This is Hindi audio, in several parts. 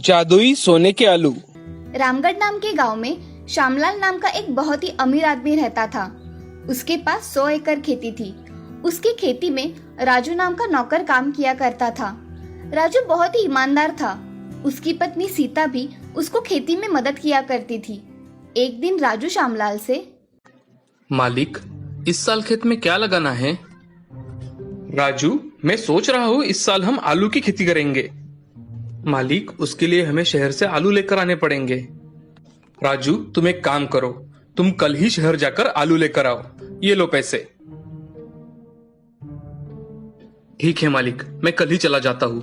जादुई सोने के आलू। रामगढ़ नाम के गांव में श्यामलाल नाम का एक बहुत ही अमीर आदमी रहता था। उसके पास 100 एकड़ खेती थी। उसकी खेती में राजू नाम का नौकर काम किया करता था। राजू बहुत ही ईमानदार था। उसकी पत्नी सीता भी उसको खेती में मदद किया करती थी। एक दिन राजू श्यामलाल से, मालिक, इस साल खेत में क्या लगाना है? राजू, मैं सोच रहा हूँ इस साल हम आलू की खेती करेंगे। मालिक, उसके लिए हमें शहर से आलू लेकर आने पड़ेंगे। राजू, तुम एक काम करो, तुम कल ही शहर जाकर आलू लेकर आओ। ये लो पैसे। ठीक है मालिक, मैं कल ही चला जाता हूँ।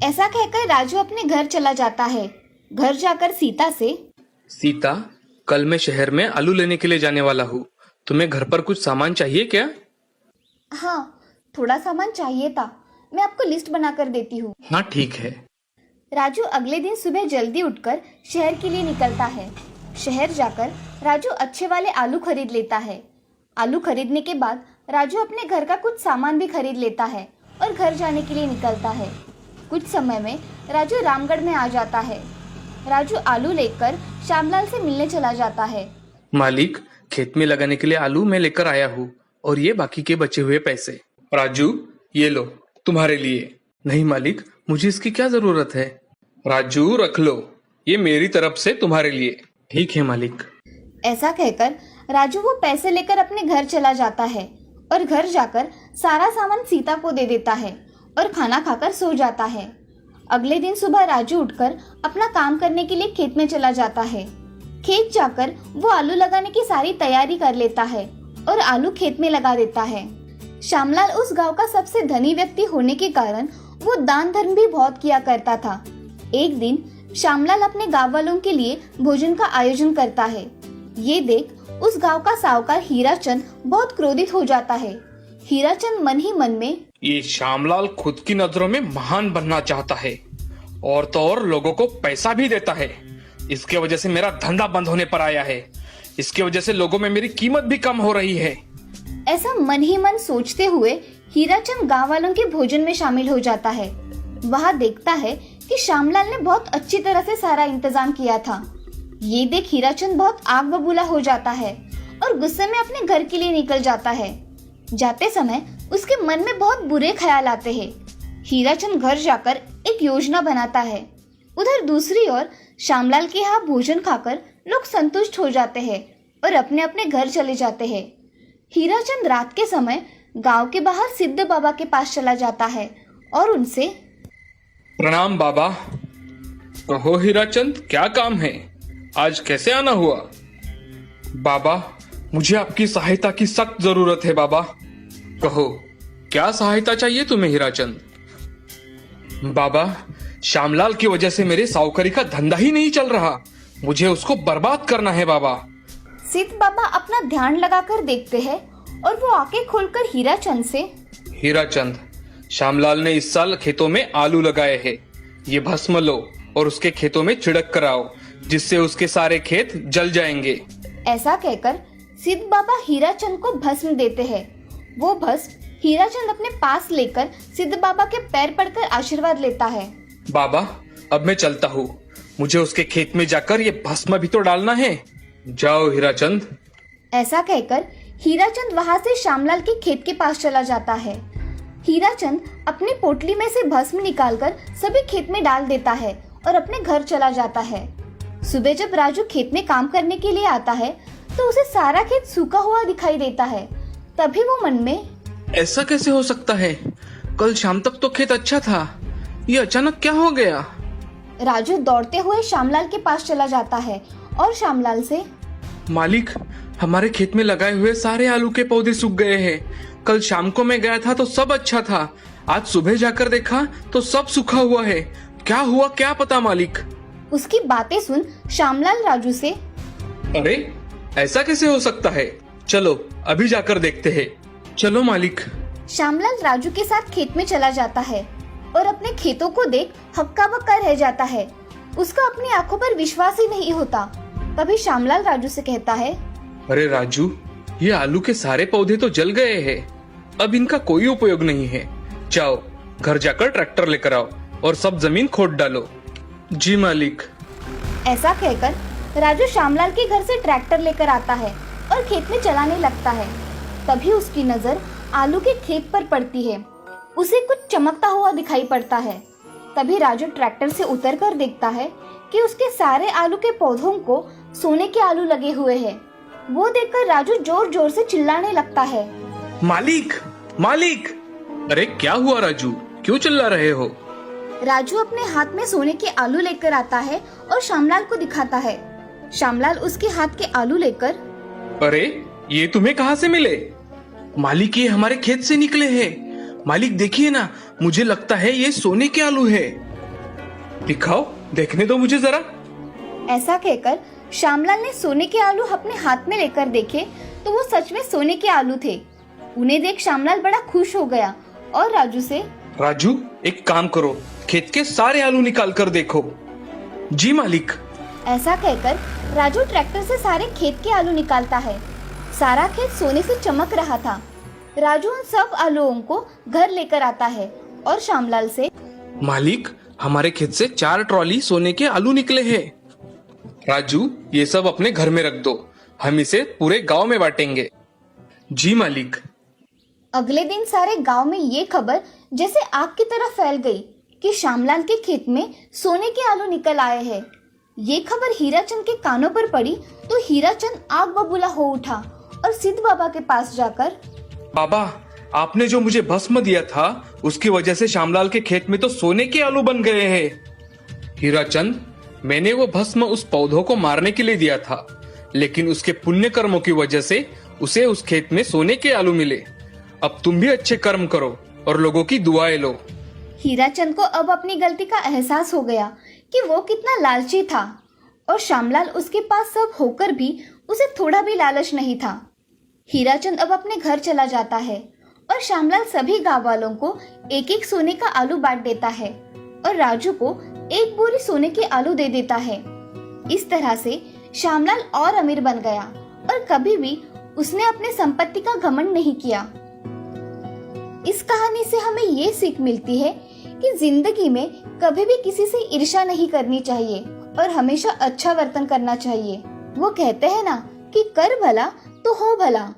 ऐसा कहकर राजू अपने घर चला जाता है। घर जाकर सीता से, सीता, कल मैं शहर में आलू लेने के लिए जाने वाला हूँ। तुम्हें घर पर कुछ सामान चाहिए क्या? हाँ, थोड़ा सामान चाहिए था। मैं आपको लिस्ट बनाकर देती हूँ। हाँ ठीक है। राजू अगले दिन सुबह जल्दी उठकर शहर के लिए निकलता है। शहर जाकर राजू अच्छे वाले आलू खरीद लेता है। आलू खरीदने के बाद राजू अपने घर का कुछ सामान भी खरीद लेता है और घर जाने के लिए निकलता है। कुछ समय में राजू रामगढ़ में आ जाता है। राजू आलू लेकर श्यामलाल से मिलने चला जाता है। मालिक, खेत में लगाने के लिए आलू मैं लेकर आया हूँ और ये बाकी के बचे हुए पैसे। राजू, ये लो, तुम्हारे लिए। नहीं मालिक, मुझे इसकी क्या जरूरत है? राजू, रख लो, ये मेरी तरफ से तुम्हारे लिए। ठीक है मालिक। ऐसा कहकर राजू वो पैसे लेकर अपने घर चला जाता है और घर जाकर सारा सामान सीता को दे देता है और खाना खाकर सो जाता है। अगले दिन सुबह राजू उठकर अपना काम करने के लिए खेत में चला जाता है। खेत जाकर वो आलू लगाने की सारी तैयारी कर लेता है और आलू खेत में लगा देता है। श्यामलाल उस गांव का सबसे धनी व्यक्ति होने के कारण वो दान धर्म भी बहुत किया करता था। एक दिन श्यामलाल अपने गांव वालों के लिए भोजन का आयोजन करता है। ये देख उस गांव का साहूकार हीराचंद बहुत क्रोधित हो जाता है। हीराचंद मन ही मन में, ये श्यामलाल खुद की नजरों में महान बनना चाहता है और तो और लोगों को पैसा भी देता है। इसके वजह से मेरा धंधा बंद होने पर आया है। इसके वजह से लोगों में मेरी कीमत भी कम हो रही है। ऐसा मन ही मन सोचते हुए हीराचंद गांव वालों के भोजन में शामिल हो जाता है। वह देखता है कि श्यामलाल ने बहुत अच्छी तरह से सारा इंतजाम किया था। ये देख हीराचंद बहुत आग बबूला हो जाता है और गुस्से में अपने घर के लिए निकल जाता है। जाते समय उसके मन में बहुत बुरे ख्याल आते हैं। हीराचंद घर जाकर एक योजना बनाता है। उधर दूसरी ओर श्यामलाल के यहाँ भोजन खाकर लोग संतुष्ट हो जाते हैं और अपने अपने घर चले जाते हैं। हीराचंद रात के समय गांव के बाहर सिद्ध बाबा के पास चला जाता है और उनसे, प्रणाम बाबा। कहो हीराचंद, क्या काम है? आज कैसे आना हुआ? बाबा, मुझे आपकी सहायता की सख्त जरूरत है बाबा। कहो, क्या सहायता चाहिए तुम्हें हीराचंद? बाबा, श्यामलाल की वजह से मेरे साहूकारी का धंधा ही नहीं चल रहा। मुझे उसको बर्बाद करना है बाबा। सिद्ध बाबा अपना ध्यान लगाकर देखते हैं और वो आंखें खोलकर हीराचंद से, हीराचंद, श्यामलाल ने इस साल खेतों में आलू लगाए हैं। ये भस्म लो और उसके खेतों में छिड़क कर आओ, जिससे उसके सारे खेत जल जाएंगे। ऐसा कहकर सिद्ध बाबा हीराचंद को भस्म देते हैं। वो भस्म हीराचंद अपने पास लेकर सिद्ध बाबा के पैर पड़कर आशीर्वाद लेता है। बाबा, अब मैं चलता हूँ। मुझे उसके खेत में जाकर ये भस्म भी तो डालना है। जाओ हीराचंद। ऐसा कहकर हीराचंद वहाँ से श्यामलाल के खेत के पास चला जाता है। हीराचंद अपनी पोटली में से भस्म निकालकर सभी खेत में डाल देता है और अपने घर चला जाता है। सुबह जब राजू खेत में काम करने के लिए आता है तो उसे सारा खेत सूखा हुआ दिखाई देता है। तभी वो मन में, ऐसा कैसे हो सकता है? कल शाम तक तो खेत अच्छा था, ये अचानक क्या हो गया? राजू दौड़ते हुए श्यामलाल के पास चला जाता है और श्यामलाल से, मालिक, हमारे खेत में लगाए हुए सारे आलू के पौधे सूख गए हैं। कल शाम को मैं गया था तो सब अच्छा था। आज सुबह जाकर देखा तो सब सूखा हुआ है। क्या हुआ क्या पता मालिक। उसकी बातें सुन श्यामलाल राजू से, अरे, ऐसा कैसे हो सकता है? चलो अभी जाकर देखते हैं। चलो मालिक। श्यामलाल राजू के साथ खेत में चला जाता है और अपने खेतों को देख हक्का बक्का रह जाता है। उसका अपनी आंखों पर विश्वास ही नहीं होता। तभी श्यामलाल राजू से कहता है, अरे राजू, ये आलू के सारे पौधे तो जल गए हैं। अब इनका कोई उपयोग नहीं है। जाओ घर जाकर ट्रैक्टर लेकर आओ और सब जमीन खोद डालो। जी मालिक। ऐसा कहकर राजू श्यामलाल के घर से ट्रैक्टर लेकर आता है और खेत में चलाने लगता है। तभी उसकी नजर आलू के खेत पर पड़ती है। उसे कुछ चमकता हुआ दिखाई पड़ता है। तभी राजू ट्रैक्टर से उतरकर देखता है कि उसके सारे आलू के पौधों को सोने के आलू लगे हुए हैं। वो देखकर राजू जोर जोर से चिल्लाने लगता है, मालिक, मालिक! अरे क्या हुआ राजू, क्यों चिल्ला रहे हो? राजू अपने हाथ में सोने के आलू लेकर आता है और श्यामलाल को दिखाता है। श्यामलाल उसके हाथ के आलू लेकर, अरे ये तुम्हें कहाँ से मिले? मालिक, ये हमारे खेत से निकले हैं। मालिक देखिए ना, मुझे लगता है ये सोने के आलू है। दिखाओ, देखने दो मुझे जरा। ऐसा कहकर श्यामलाल ने सोने के आलू अपने हाथ में लेकर देखे तो वो सच में सोने के आलू थे। उन्हें देख श्यामलाल बड़ा खुश हो गया और राजू से, राजू एक काम करो, खेत के सारे आलू निकाल कर देखो। जी मालिक। ऐसा कहकर राजू ट्रैक्टर से सारे खेत के आलू निकालता है। सारा खेत सोने से चमक रहा था। राजू उन सब आलूओं को घर लेकर आता है और श्यामलाल से, मालिक, हमारे खेत से 4 ट्रॉली सोने के आलू निकले हैं। राजू ये सब अपने घर में रख दो, हम इसे पूरे गांव में बांटेंगे। जी मालिक। अगले दिन सारे गांव में ये खबर जैसे आग की तरह फैल गई कि श्यामलाल के खेत में सोने के आलू निकल आए हैं। ये खबर हीराचंद के कानों पर पड़ी तो हीराचंद आग बबूला हो उठा और सिद्ध बाबा के पास जाकर, बाबा, आपने जो मुझे भस्म दिया था उसकी वजह से श्यामलाल के खेत में तो सोने के आलू बन गए हैं। हीराचंद, मैंने वो भस्म उस पौधों को मारने के लिए दिया था, लेकिन उसके पुण्य कर्मों की वजह से उसे उस खेत में सोने के आलू मिले। अब तुम भी अच्छे कर्म करो और लोगों की दुआएं लो। हीराचंद को अब अपनी गलती का एहसास हो गया कि वो कितना लालची था और श्यामलाल उसके पास सब होकर भी उसे थोड़ा भी लालच नहीं था। हीराचंद अब अपने घर चला जाता है और श्यामलाल सभी गांव वालों को एक एक सोने का आलू बांट देता है और राजू को एक बोरी सोने के आलू दे देता है। इस तरह से श्यामलाल और अमीर बन गया और कभी भी उसने अपने संपत्ति का घमंड नहीं किया। इस कहानी से हमें ये सीख मिलती है कि जिंदगी में कभी भी किसी से ईर्ष्या नहीं करनी चाहिए और हमेशा अच्छा वर्तन करना चाहिए। वो कहते हैं ना कि कर भला तो हो भला।